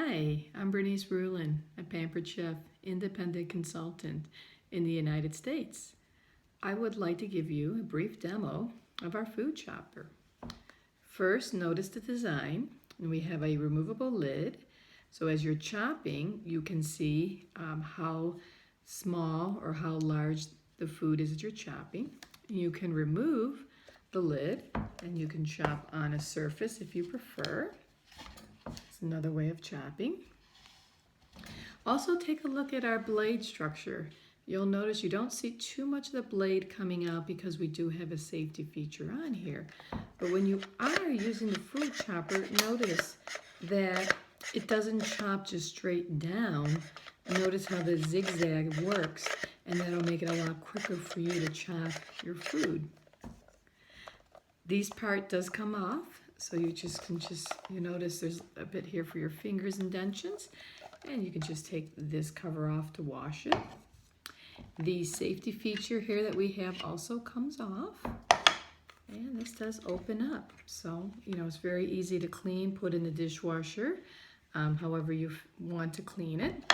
Hi, I'm Bernice Rulin, a Pampered Chef, independent consultant in the United States. I would like to give you a brief demo of our food chopper. First, notice the design. We have a removable lid, so as you're chopping, you can see how small or how large the food is that you're chopping. You can remove the lid and you can chop on a surface if you prefer. It's another way of chopping. Also, take a look at our blade structure. You'll notice you don't see too much of the blade coming out because we do have a safety feature on here. But when you are using the food chopper, notice that it doesn't chop just straight down. Notice how the zigzag works, and that'll make it a lot quicker for you to chop your food. This part does come off, so you notice there's a bit here for your fingers indentions, and you can just take this cover off to wash it. The safety feature here that we have also comes off, and this does open up. So, it's very easy to clean, put in the dishwasher, however you want to clean it.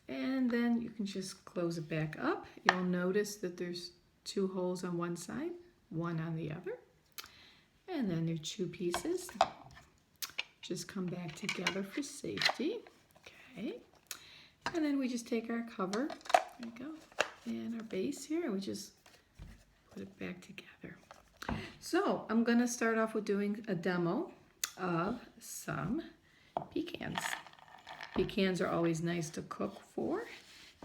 And then you can just close it back up. You'll notice that there's 2 holes on one side, 1 on the other. And then your 2 pieces just come back together for safety. Okay. And then we just take our cover, there you go, and our base here, and we just put it back together. So I'm gonna start off with doing a demo of some pecans. Pecans are always nice to cook for,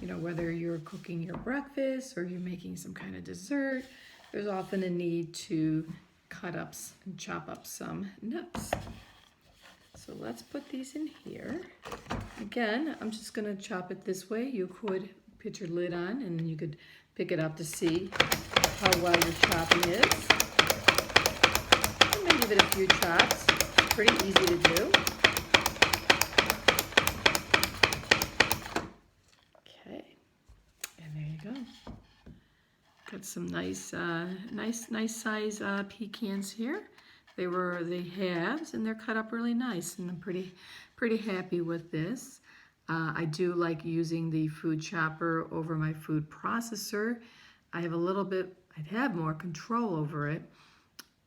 whether you're cooking your breakfast or you're making some kind of dessert. There's often a need to cut up and chop up some nuts. So let's put these in here. Again, I'm just gonna chop it this way. You could put your lid on and you could pick it up to see how well your chopping is. I'm gonna give it a few chops. It's pretty easy to do. Okay, and there you go. Got some nice size pecans here. They were the halves, and they're cut up really nice, and I'm pretty happy with this. I do like using the food chopper over my food processor. I'd have more control over it.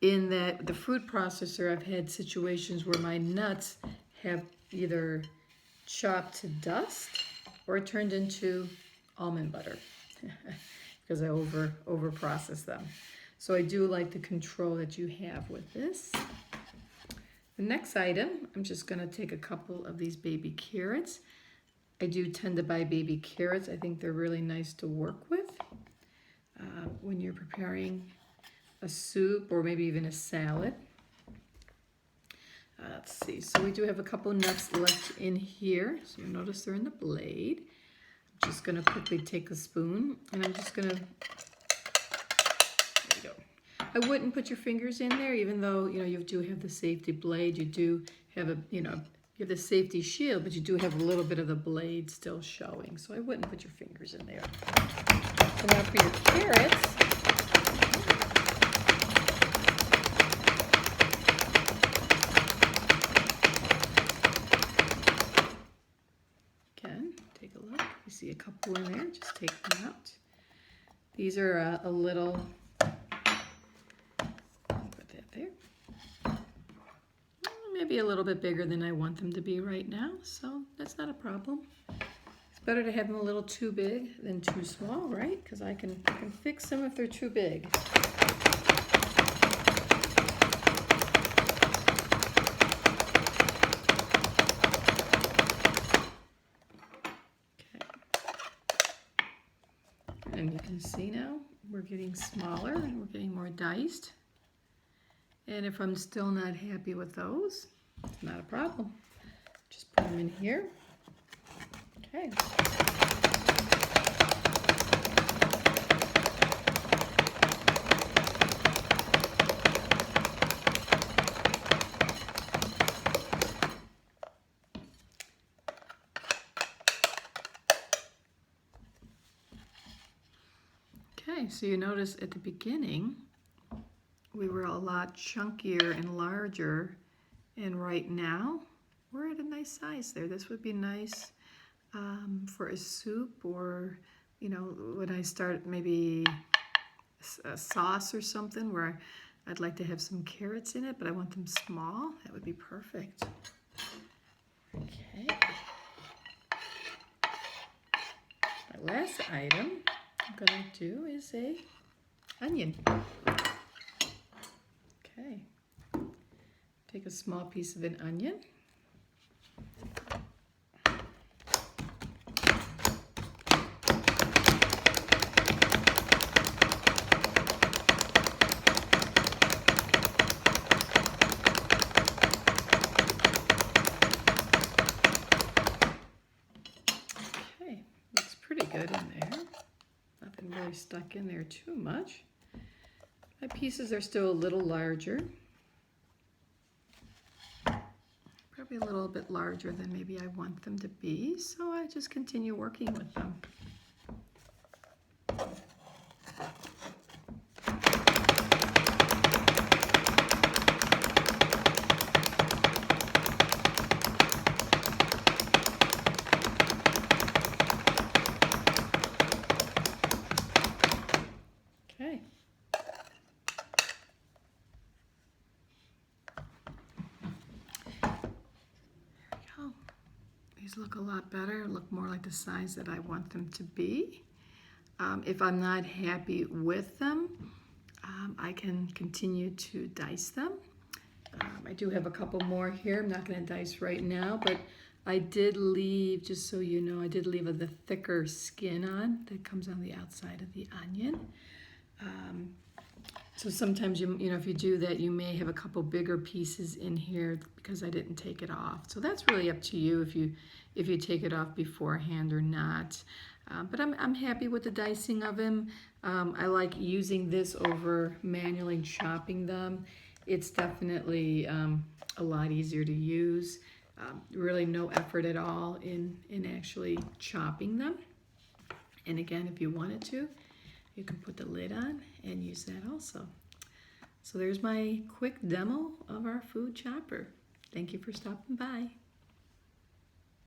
In that the food processor, I've had situations where my nuts have either chopped to dust or turned into almond butter. Because I over process them. So I do like the control that you have with this. The next item, I'm just gonna take a couple of these baby carrots. I do tend to buy baby carrots. I think they're really nice to work with when you're preparing a soup or maybe even a salad. Let's see, so we do have a couple nuts left in here. So you'll notice they're in the blade. I'm just gonna quickly take a spoon and I'm just gonna, there you go. I wouldn't put your fingers in there, even though, you do have the safety blade, you do have you have the safety shield, but you do have a little bit of the blade still showing. So I wouldn't put your fingers in there. So now for your carrots, take a look. You see a couple in there, just take them out. These are a little, put that there. Maybe a little bit bigger than I want them to be right now, so that's not a problem. It's better to have them a little too big than too small, right? Because I can fix them if they're too big. And you can see now we're getting smaller and we're getting more diced. And if I'm still not happy with those, it's not a problem. Just put them in here. Okay. Okay, so you notice at the beginning, we were a lot chunkier and larger, and right now we're at a nice size there. This would be nice for a soup, or, you know, when I start maybe a sauce or something where I'd like to have some carrots in it, but I want them small. That would be perfect. Okay. My last item I'm going to do is a onion. Okay. Take a small piece of an onion. Okay, looks pretty good in there. Nothing really stuck in there too much. My pieces are still a little larger. Probably a little bit larger than maybe I want them to be, so I just continue working with them. Okay. These look a lot better, look more like the size that I want them to be. If I'm not happy with them, I can continue to dice them. I do have a couple more here. I'm not going to dice right now, but I did leave, just so you know, I did leave the thicker skin on that comes on the outside of the onion. So sometimes, you know, if you do that, you may have a couple bigger pieces in here because I didn't take it off. So that's really up to you if you take it off beforehand or not. But I'm happy with the dicing of them. I like using this over manually chopping them. It's definitely a lot easier to use. Really no effort at all in actually chopping them. And again, if you wanted to, you can put the lid on and use that also. So there's my quick demo of our food chopper. Thank you for stopping by.